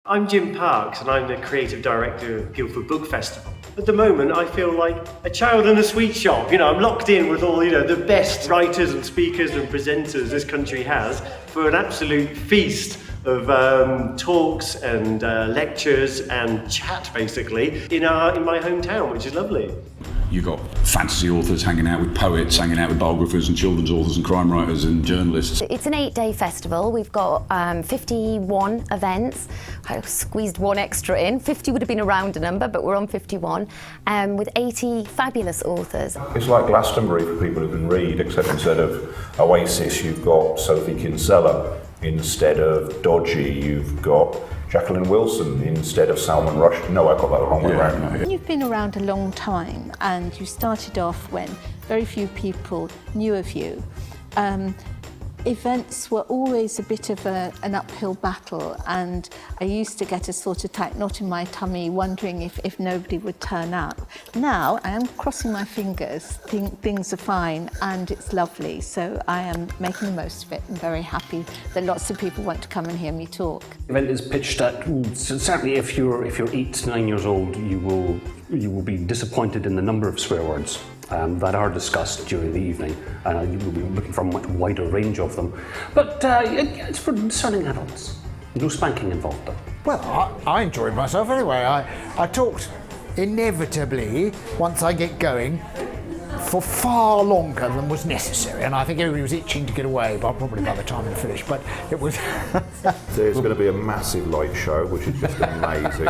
I'm Jim Parks and I'm the creative director of Guildford Book Festival. At the moment I feel like a child in a sweet shop. I'm locked in with all the best writers and speakers and presenters this country has for an absolute feast of talks and lectures and chat basically in my hometown, which is lovely. You've got fantasy authors hanging out with poets, hanging out with biographers and children's authors and crime writers and journalists. It's an 8-day festival. We've got 51 events. I squeezed one extra in. 50 would have been a rounder number, but we're on 51, with 80 fabulous authors. It's like Glastonbury for people who can read, except instead of Oasis, you've got Sophie Kinsella. Instead of Dodgy, you've got Jacqueline Wilson instead of Salman Rushdie. No, I got that the wrong way around. You've been around a long time and you started off when very few people knew of you. Events were always a bit of an uphill battle, and I used to get a sort of tight knot in my tummy wondering if nobody would turn up. Now I am crossing my fingers, things are fine and it's lovely, so I am making the most of it and very happy that lots of people want to come and hear me talk. The event is pitched at, certainly if you're 8, 9 years old, you will be disappointed in the number of swear words that are discussed during the evening. You will be looking for a much wider range of them. But it's for discerning adults. No spanking involved though. Well, I enjoyed myself anyway. I talked inevitably, once I get going, for far longer than was necessary, and I think everybody was itching to get away, but probably by the time we finished, but it was... There's going to be a massive light show, which is just amazing.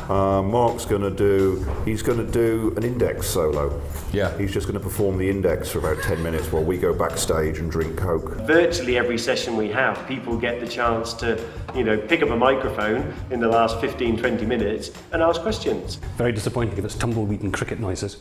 Mark's going to do an index solo. Yeah. He's just going to perform the index for about 10 minutes while we go backstage and drink Coke. Virtually every session we have, people get the chance to, pick up a microphone in the last 15-20 minutes and ask questions. Very disappointing if it's tumbleweed and cricket noises.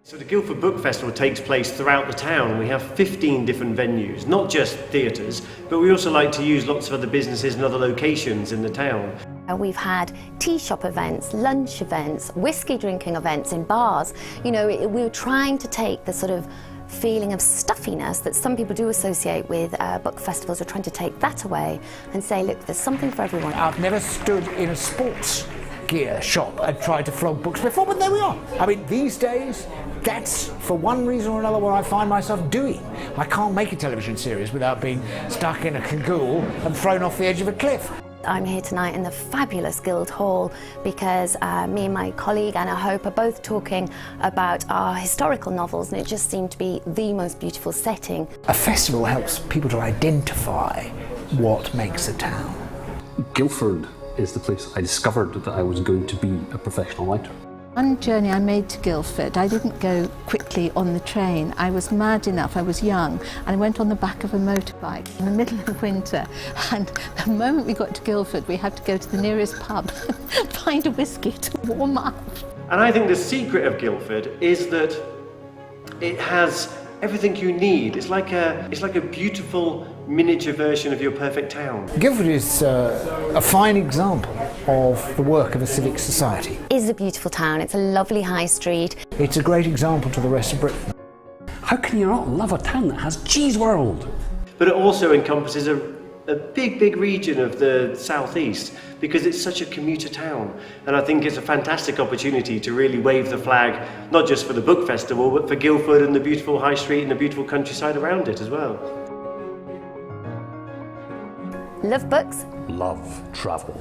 So the Guildford Book Festival takes place throughout the town. We have 15 different venues, not just theatres, but we also like to use lots of other businesses and other locations in the town. We've had tea shop events, lunch events, whiskey drinking events in bars. We were trying to take the sort of feeling of stuffiness that some people do associate with book festivals. We're trying to take that away and say, look, there's something for everyone. I've never stood in a sports gear shop and tried to flog books before, but there we are. I mean, these days, that's for one reason or another what I find myself doing. I can't make a television series without being stuck in a cagoule and thrown off the edge of a cliff. I'm here tonight in the fabulous Guildhall because me and my colleague Anna Hope are both talking about our historical novels, and it just seemed to be the most beautiful setting. A festival helps people to identify what makes a town. Guildford is the place I discovered that I was going to be a professional writer. One journey I made to Guildford, I didn't go quickly on the train. I was mad enough, I was young, and I went on the back of a motorbike in the middle of winter, and the moment we got to Guildford we had to go to the nearest pub and find a whiskey to warm up. And I think the secret of Guildford is that it has everything you need. It's like a beautiful miniature version of your perfect town. Guildford is a fine example of the work of a civic society. It is a beautiful town. It's a lovely high street. It's a great example to the rest of Britain. How can you not love a town that has Cheese World? But it also encompasses a big region of the southeast because it's such a commuter town, and I think it's a fantastic opportunity to really wave the flag, not just for the book festival, but for Guildford and the beautiful high street and the beautiful countryside around it as well. Love books. Love travel.